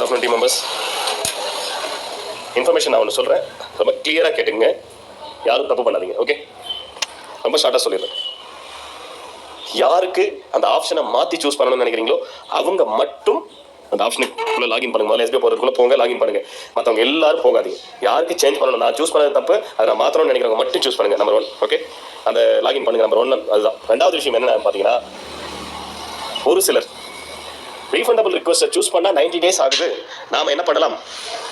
Good afternoon team members. Information நான் ஒன்று சொல்கிறேன், ரொம்ப கிளியராக கேட்டுங்க, யாரும் தப்பு பண்ணாதீங்க. ஓகே, ரொம்ப ஷார்ட்டாக சொல்லிடுறேன். யாருக்கு அந்த ஆப்ஷனை மாற்றி சூஸ் பண்ணணும்னு நினைக்கிறீங்களோ அவங்க மட்டும் அந்த ஆப்ஷனுக்குள்ள லாகின் பண்ணுங்க. முதல்ல எஸ்பிஐ போகிறதுக்குள்ள போங்க, லாகின் பண்ணுங்க. மற்றவங்க எல்லாரும் போகாதீங்க. யாருக்கு சேஞ்ச் பண்ணணும், நான் சூஸ் பண்ணது தப்பு, அதை நான் மாற்றணும்னு நினைக்கிறவங்க மட்டும் சூஸ் பண்ணுங்க. நம்பர் 1. ஓகே, அந்த லாகின் பண்ணுங்க. நம்பர் 1 அதுதான். ரெண்டாவது விஷயம் என்ன பார்த்தீங்கன்னா, ஒரு சிலர் ரீஃபண்டபிள் ரிக்வஸ்ட்டை சூஸ் பண்ணால் 90 days ஆகுது, நாம் என்ன பண்ணலாம்,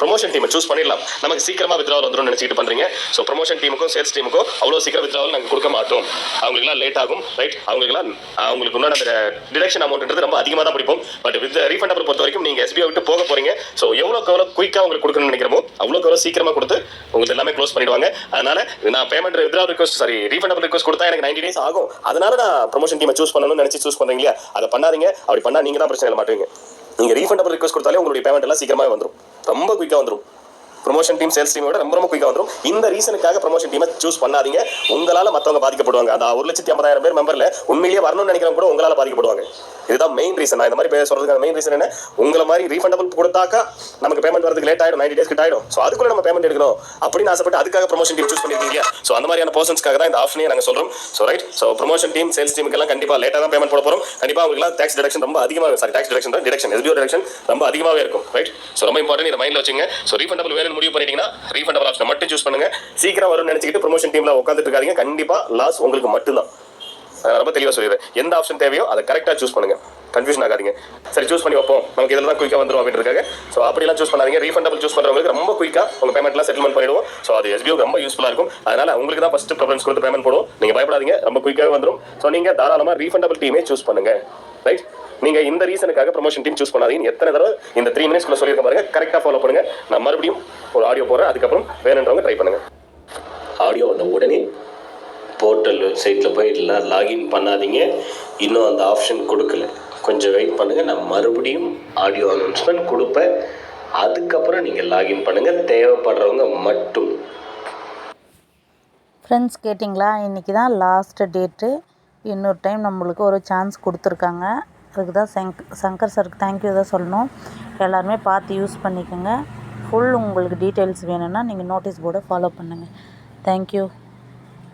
ப்ரொமோஷன் டீமை சூஸ் பண்ணிடலாம், நமக்கு சீக்கிரமாக வித்ட்ராவல் வந்துடும் நினச்சிட்டு பண்ணுறீங்க. ஸோ ப்ரொமோஷன் டீமுக்கும் சேல்ஸ் டீமுக்கும் அவ்வளோ சீக்கிரம் வித்ட்ராவல் நாங்கள் கொடுக்க மாட்டோம், அவங்களுக்குலாம் லேட் ஆகும். ரைட், அவங்களுக்கு உண்டான அந்த டிடக்ஷன் அமௌண்ட்ன்றது ரொம்ப அதிகமாக தான் பிடிப்போம். பட் வித் ரீஃபண்டபிள் பொறுத்த வரைக்கும் நீங்கள் எஸ்பிஐ விட்டு போக போகிறீங்க. ஸோ எவ்வளோக்கு எவ்வளோ குயிக்காக உங்களுக்கு கொடுக்கணும்னு நினைக்கிறமோ அவ்வளோக்கு எவ்வளோ சீக்கிரமாக கொடுத்து உங்களுக்கு எல்லாமே க்ளோஸ் பண்ணிடுவாங்க. அதனால் நான் payment withdrawal request refundable request கொடுத்தா எனக்கு 90 days ஆகும், அதனால நான் ப்ரொமோஷன் டீமை சூஸ் பண்ணணும்னு நினச்சி சூஸ் பண்ணுறீங்க இல்லையா, அதை பண்ணாதீங்க. அப்படி பண்ணால் நீங்கள் தான் பிரச்சனை மாட்டுவீங்க. நீங்கள் ரீஃபண்டபிள் ரிக்வஸ்ட் கொடுத்தாலே உங்களுடைய பேமெண்ட் எல்லாம் சீக்கிரமாக வந்துடும், ரொம்ப குயிக்காக வந்துடும். ப்ரொமோஷன் டீம் சேல்ஸ் டீமோட ரொம்ப குயிக்காக வந்துடும். இந்த ரீசனுக்காக ப்ரொமோஷன் டீமை சூஸ் பண்ணாதீங்க. உங்களால் மற்றவங்க பாதிக்கப்படுவாங்க. அந்த 1,50,000 பேர் மெம்பரில் உண்மையிலேயே வரணும்னு நினைக்கிறவங்க கூட உங்களால் பாதிக்கப்படுவாங்க. இதுதான் மெயின் ரீசன். நான் இந்த மாதிரி சொல்றதுக்கு மெயின் ரீசன் என்ன, உங்களை மாதிரி ரீஃபண்டபிள் கொடுத்தாக்கா நமக்கு பேமெண்ட் வரதுக்கு லேட் ஆகிடும், 90 days கிட்ட ஆகிடும். ஸோ அதுக்குள்ள நம்ம பேமெண்ட் எடுக்கணும் அப்படின்னு ஆசைப்பட்டு அதுக்காக ப்ரொமோஷன் டீம் சூஸ் பண்ணிருக்கீங்க. ஸோ அந்த மாதிரியான பர்சன்ஸ்க்காக தான் இந்த ஆப்ஷனே நாங்கள் சொல்கிறோம். So right, so promotion team sales டீமுக்கெல்லாம் கண்டிப்பாக லேட்டாக தான் பேமெண்ட் போட போகிறோம். கண்டிப்பாக அவங்களுக்குலாம் டேக்ஸ் டிடக்ஷன் ரொம்ப அதிகமாக, டேக்ஸ் டிடக்ஷன் எஸ்பிஓ டிடக்ஷன் ரொம்ப அதிகமாகவே இருக்கும். ரைட், ஸோ ரொம்ப இம்பார்ட்டன்ட், இதை மைண்டில் வச்சுங்க. ஸோ ரீஃபண்டபிள் வேணும்னு முடிவு பண்ணிட்டீங்கன்னா ரீஃபண்டபிள் ஆப்ஷன் மட்டும் சூஸ் பண்ணுங்க. சீக்கிரம் வரும்னு நினைச்சிட்டு ப்ரொமோஷன் டீம்ல உட்காந்துட்டு இருக்காதீங்க. கண்டிப்பாக லாஸ் உங்களுக்கு மட்டும்தான். ரொம்ப தெளிவாக சொல்லிடுறேன். எந்த ஆப்ஷன் தேவையோ அதை கரெக்டாக சூஸ் பண்ணுங்க, கன்ஃபியூஷன் ஆகாதீங்க. சரி, சூஸ் பண்ணி வைப்போம், நமக்கு இதில் தான் குயிக்காக வந்துடும் அப்படின்றதுக்காக. ஸோ அப்படிலாம் சூஸ் பண்ணாதீங்க. ரீஃபண்டபிள் சூஸ் பண்ணுறவங்களுக்கு ரொம்ப குயிக்காக உங்கள் பேமெண்ட்லாம் செட்டில்மெண்ட் பண்ணிடுவோம். ஸோ அது எஸ்பிஓ ரொம்ப யூஸ்ஃபுல்லாக இருக்கும். அதனால் உங்களுக்கு தான் ஃபஸ்ட்டு ப்ரிஃபரன்ஸ் கொடுத்து பேமெண்ட் போடுவோம். நீங்கள் பயப்படாதீங்க, ரொம்ப குயிக்காக வந்துடும். ஸோ நீங்கள் தாராளமாக ரீஃபண்டபிள் டீமே சூஸ் பண்ணுங்க. ரைட், நீங்கள் இந்த ரீசனுக்காக ப்ரொமோஷன் டீம் சூஸ் பண்ணாதீங்க. எத்தனை தடவை இந்த 3 minutes சொல்லியிருக்க பாருங்க, கரெக்டாக ஃபாலோ பண்ணுங்க. நான் மறுபடியும் ஒரு ஆடியோ போடுறேன், அதுக்கப்புறம் வேணுன்றவங்க ட்ரை பண்ணுங்க. ஆடியோ வந்த உடனே போர்ட்டல் வெப்சைட்டில் போய் லாகின் பண்ணாதீங்க. இன்னும் அந்த ஆப்ஷன் கொடுக்கல, கொஞ்சம் வெயிட் பண்ணுங்கள். நான் மறுபடியும் ஆடியோ அனௌன்ஸ்மெண்ட் கொடுப்பேன், அதுக்கப்புறம் நீங்கள் லாகின் பண்ணுங்கள், தேவைப்படுறவங்க மட்டும். ஃப்ரெண்ட்ஸ் கேட்டிங்களா, இன்றைக்கி தான் லாஸ்ட் டேட்டு. இன்னொரு டைம் நம்மளுக்கு ஒரு சான்ஸ் கொடுத்துருக்காங்க. அதுக்கு தான் சங்கர் சருக்கு தேங்க்யூ தான் சொல்லணும். எல்லாருமே பார்த்து யூஸ் பண்ணிக்கோங்க. ஃபுல் உங்களுக்கு டீட்டெயில்ஸ் வேணும்னா நீங்கள் நோட்டீஸ் போர்டை ஃபாலோ பண்ணுங்கள். தேங்க்யூ.